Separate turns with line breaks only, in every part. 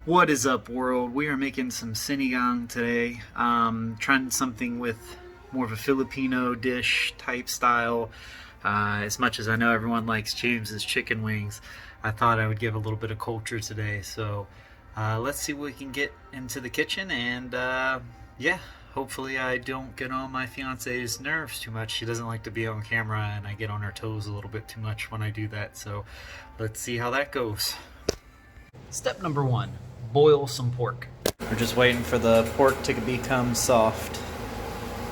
What is up, world? We are making some sinigang today. Trying something with more of a Filipino dish type style. As much as I know everyone likes James's chicken wings, I thought I would give a little bit of culture today. So let's see what we can get into the kitchen, and yeah, hopefully I don't get on my fiance's nerves too much. She doesn't like to be on camera, and I get on her toes a little bit too much when I do that. So let's see how that goes. Step number 1. Boil some pork. We're just waiting for the pork to become soft.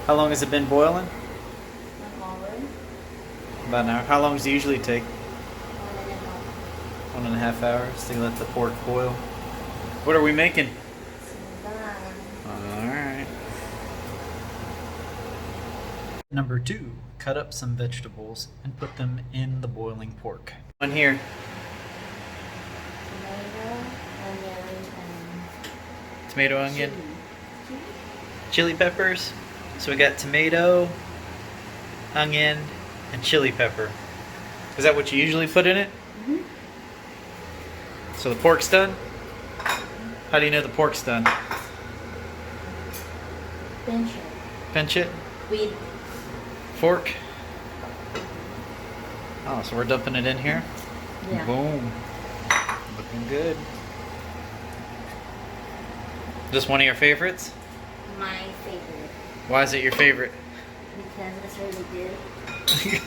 How long has it been boiling?
An hour.
About an hour. How long does it usually take?
1.5
1.5 hours to let the pork boil. What are we making?
Sinigang.
Alright. Number 2. Cut up some vegetables and put them in the boiling pork. One here.
Tomato, onion,
Tomato, onion,
and
chili peppers. So we got tomato, onion, and chili pepper. Is that what you usually put in it?
Mm-hmm.
So the pork's done? How do you know the pork's done?
Pinch it
Pinch it?
with
Fork? Oh, so we're dumping it in here?
yeah.
Boom. Looking good. This one of your favorites?
My favorite
Why is it your favorite?
because it's really good.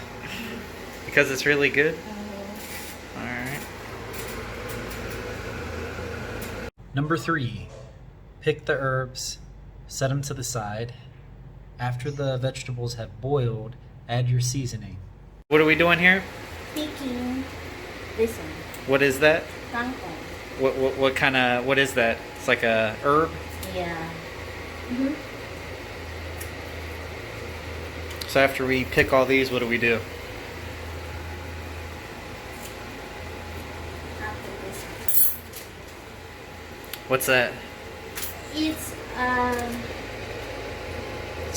Because it's really good? Alright. Number 3. Pick the herbs, set them to the side. After the vegetables have boiled, add your seasoning. What are we doing here?
Picking this one,
What is that?
kangkong.
What kind of, what is that? It's like a herb?
Yeah. Mm-hmm.
So after we pick all these, what do we do?
After this one,
What's that?
it's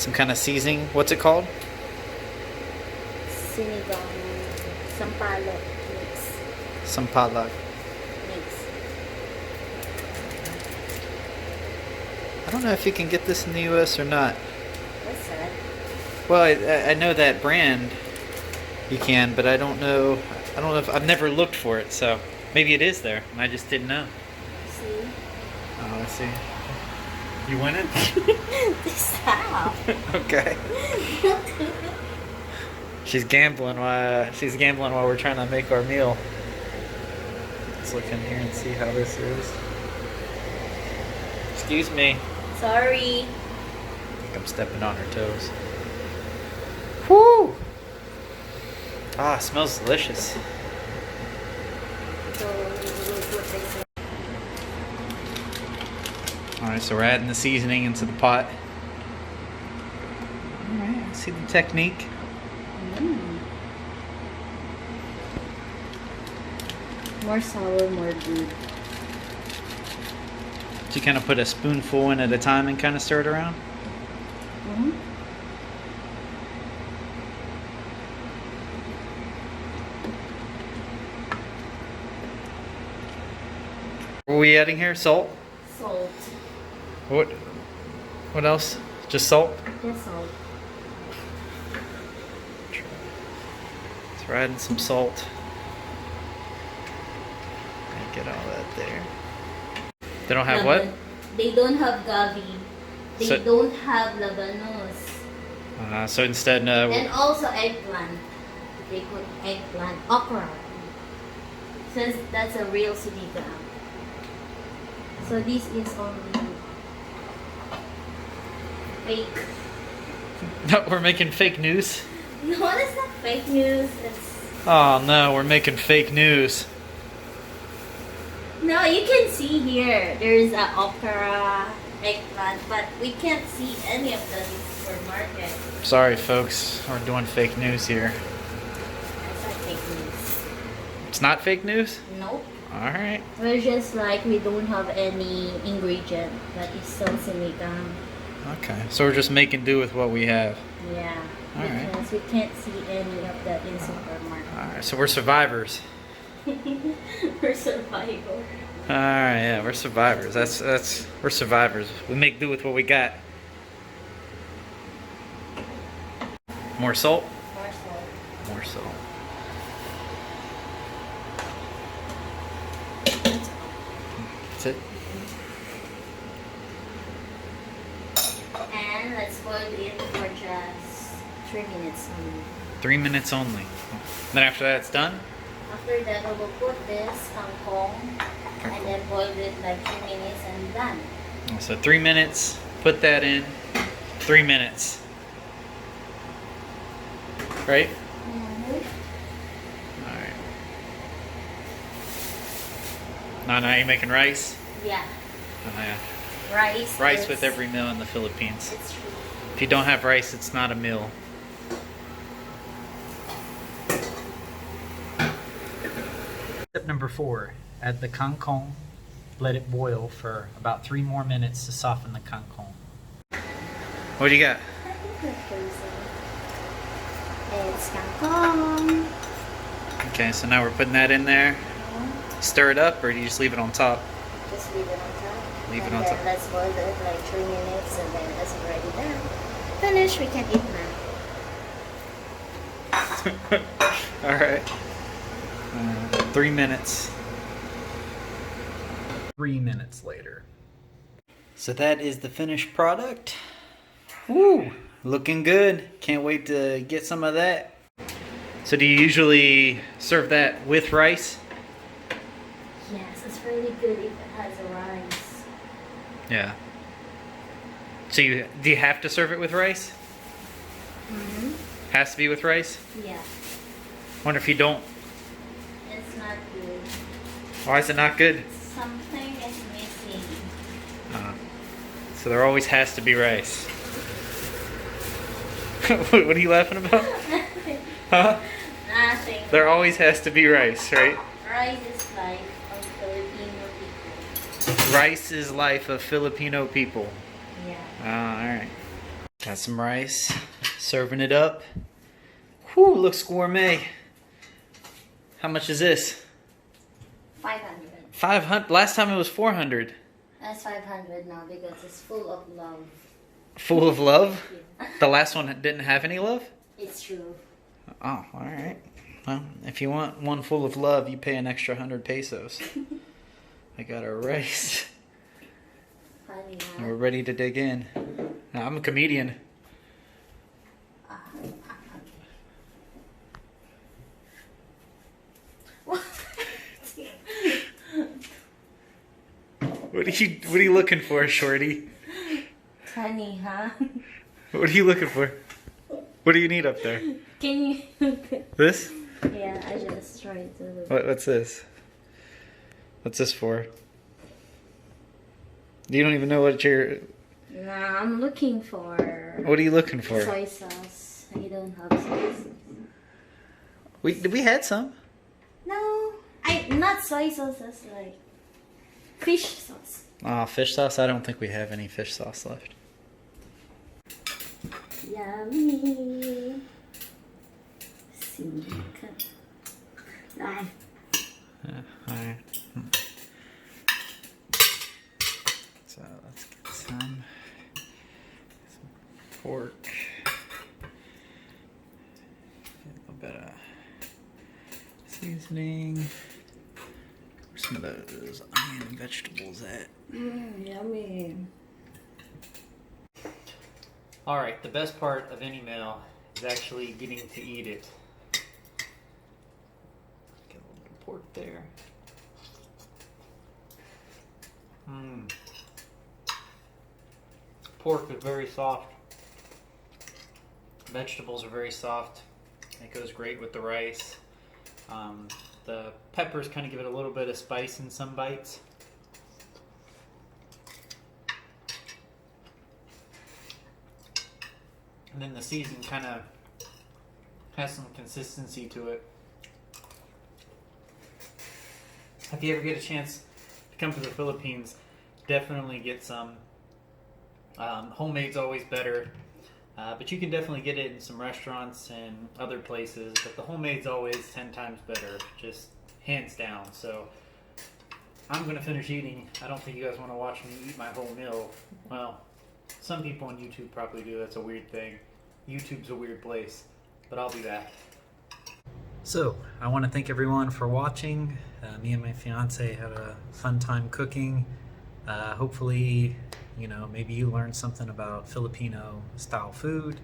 Some kind of seasoning? What's it called?
sinigang, sampalok mix.
Sampalok. I don't know if you can get this in the U.S. or not.
What's that?
Well, I know that brand you can, but I don't know if I've never looked for it, so maybe it is there, and I just didn't know.
See?
Oh, I see. You win it?
Stop.
Okay. She's gambling while we're trying to make our meal. Let's look in here and see how this is. Excuse me.
Sorry.
I think I'm stepping on her toes. Woo! Ah, it smells delicious.
So we'll put this.
Alright, so we're adding the seasoning into the pot. Alright, see the technique.
More sour, more good.
So you kind of put a spoonful in at a time and kind of stir it around?
Mm-hmm.
What are we adding here? Salt?
Salt.
What else? Just salt?
Just salt.
So we're adding some salt. And get all that there. They don't have what?
They don't have gabi. They
So-
don't have labanos.
So instead,
And also eggplant. They put eggplant. Okra. Since that's a real sinigang. So this is only fake.
no, we're making fake news.
No, it's not fake news. It's
Oh no, we're making fake news.
no, you can see here. There's a okra, eggplant, but we can't see any of them in the supermarket.
Sorry, folks, we're doing fake news here.
That's not fake news.
It's not fake news?
Nope.
Alright.
We're just like we don't have any ingredient, but it's still sinigang.
Okay, so we're just making do with what we have.
Yeah.
Alright.
Because we can't see any of that in supermarket.
Alright, so we're survivors.
For survival.
Alright, yeah, we're survivors. We're survivors. We make do with what we got. More salt?
More salt.
More salt. That's it.
And let's boil it for just 3 minutes only.
3 minutes only. Then after that, it's done?
After that, I will put this kangkong and then boil it like 2 minutes and done.
So 3 minutes, put that in, 3 minutes. Right? Alright. Now you're making rice?
Yeah.
Oh, yeah.
Rice
With every meal in the Philippines.
It's true.
If you don't have rice, it's not a meal. Step number 4, add the kangkong. Let it boil for about 3 more minutes to soften the kangkong. What do you got?
I think we're crazy. It's kangkong.
Okay, so now we're putting that in there. Stir it up, or do you just leave it on top?
Just leave it on top.
Leave it
and
on
then
top.
Let's boil it like 3 minutes and then it's already done. Finished, we can eat now.
Alright. 3 minutes. 3 minutes later. So that is the finished product. Woo! Looking good. Can't wait to get some of that. So do you usually serve that with rice?
Yes, it's really good if it has a rice.
Yeah. So do you have to serve it with rice?
Mm-hmm.
Has to be with rice?
Yeah.
Wonder if you don't.
It's not good.
Why is it not good?
Something is missing.
So there always has to be rice. What are you laughing about? Huh?
Nothing.
There always has to be rice, right?
Rice is life of Filipino people.
Rice is life of Filipino people.
Yeah.
Alright. Got some rice. Serving it up. Whew, looks gourmet. How much is this?
500.
500. Last time it was 400.
That's 500 now because it's full of love.
Full of love?
Yeah.
The last one didn't have any love?
It's true.
Oh, alright. Well, if you want one full of love, you pay an extra 100 pesos. I got our rice.
Funny,
And
huh?
we're ready to dig in. Now, I'm a comedian. What are you looking for, Shorty?
Funny, huh?
What are you looking for? What do you need up there?
Can you look at...
This?
Yeah, I just tried to look.
What's this? What's this for? You don't even know what you're...
Nah, I'm looking for...
What are you looking for?
Soy sauce. I don't have soy sauce.
We had some.
No, not soy sauce. That's like fish sauce.
Oh, fish sauce? I don't think we have any fish sauce left.
Yummy. Sinigang. Ah,
Alright. So let's get some pork. A little bit of seasoning. Where's some of those onion vegetables at?
yummy.
Alright, the best part of any meal is actually getting to eat it. Get a little bit of pork there. Pork is very soft. Vegetables are very soft. It goes great with the rice. The peppers kind of give it a little bit of spice in some bites. And then the season kind of has some consistency to it. If you ever get a chance to come to the Philippines, definitely get some. Homemade's always better, but you can definitely get it in some restaurants and other places, but the homemade's always 10 times better, just hands down. So I'm gonna finish eating. I don't think you guys want to watch me eat my whole meal. Well, some people on YouTube probably do. That's a weird thing. YouTube's a weird place, but I'll be back. So, I want to thank everyone for watching. Me and my fiance had a fun time cooking. Hopefully, maybe you learned something about Filipino style food.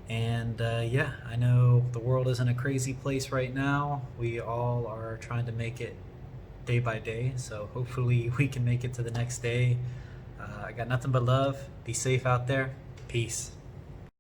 And yeah, I know the world is in a crazy place right now. We all are trying to make it day by day. So hopefully we can make it to the next day. I got nothing but love. Be safe out there. Peace.